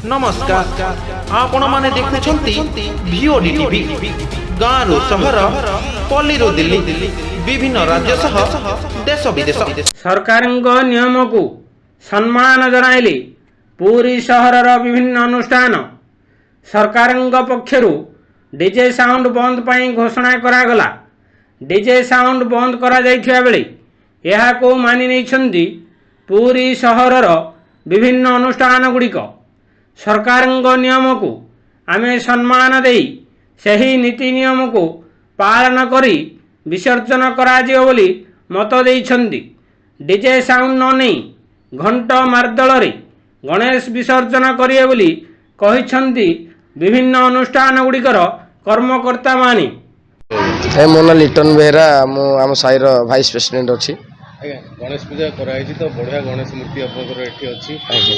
नमस्कार आपण माने देखुछंती भिओडी टीवी गाँव सहर पल्ली दिल्ली विभिन्न राज्य सह देश विदेश सरकार नियम को सम्मान जनाइले पूरी सहरर विभिन्न अनुष्ठान सरकार पक्षर डीजे साउंड बंद पाई घोषणा करागला। डीजे साउंड बंद करा जाइथिया बेले यहा को मानि नैछंती पूरी सहरर विभिन्न अनुष्ठान गुड़िक सरकार नियम को आमे सम्मान देई सही नीति नियम को पालन करी विसर्जन कराजियो बोली मत देइछंती। डीजे साउंड न नहीं घंट मार्दल गणेश विसर्जन करिए बोली कहिछंती विभिन्न अनुष्ठान गुड़िकर कर्मकर्ता माने। मो ना लिटन बेहरा आम साईर भाइस प्रेसिडेंट अच्छी। गणेश पूजा कराई तो बढ़िया गणेश मूर्ति तो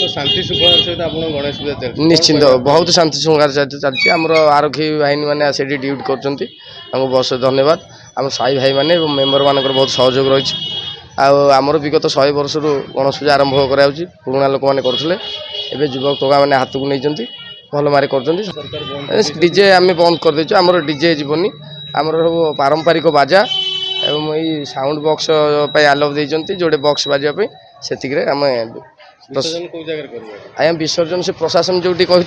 शांति श्रृंखला सहित आप गणेश पूजा चलती निश्चिंत बहुत शांति श्रृंखला चलती। आमर आरक्षी बाहिनी मैंने ड्यूटी करते बहुत धन्यवाद। आम साई भाई मैंने मेम्बर मान बहुत सहयोग रही। आमर विगत 100 वर्ष गणेश पूजा आरंभ कराऊँ पुराणा लोक मैंने करते युवक टोका मैंने हाथ को नहीं भल मारे कर डीजे आम बंद कर देचु। आमर डीजे जीवनी आमर सब पारंपरिक बाजा एवं यही साउंड बॉक्स आलाउ देते जोड़े बॉक्स बाजापी से आम आज्ञा विसर्जन से प्रशासन जो कही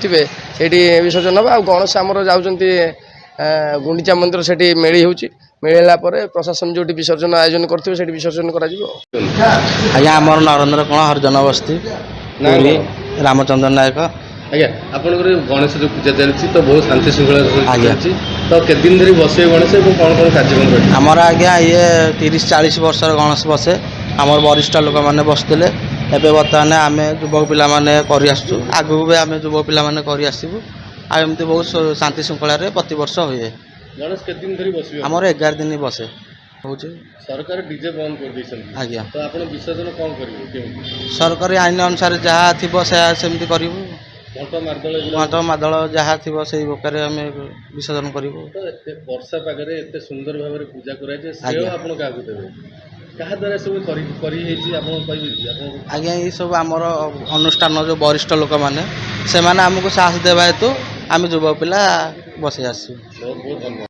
से विसर्जन हम आ गणेश आमर जाऊँगी गुंडीचा मंदिर से मेली हो मिलला प्रशासन जो विसर्जन आयोजन करते विसर्जन कर आज्ञा आमर नरेंद्र कण हरिजन बस्ती रामचंद्र नायक। आज्ञा आप गणेश जो पूजा चलती तो बहुत शांति श्रृंखला चलती तो केत दिन धरी बसे गणेश कौन कौन कार्यक्रम कर आमर आज्ञा ये 30-40 वर्ष गणेश बसे आमर वरिष्ठ लोक मैंने बसते एवं बर्तमान आम युवक पिला आगू भी आम युवक पिला करमती बहुत शांति श्रृंखला प्रति वर्ष हुए। गणेश केत दिन धरी बस आमर 11 दिन बसे हूँ सरकार डीजे बंद कर दी आज्ञा तो आप विसर्जन कौन करेंगे सरकारी आईन अनुसार जहाँ थी सेमती करूँ घंट मादल जहाँ थी से प्रकार आम विसर्जन करूँ। तो वर्षा पागे एत सुंदर भाव में पूजा कराए आप देवे क्या द्वारा सब आज्ञा ये सब आमर अनुष्ठान जो वरिष्ठ लोक मैंने से आमको साहस देवा हेतु आम युवा पिला बसई आस। बहुत बहुत धन्यवाद।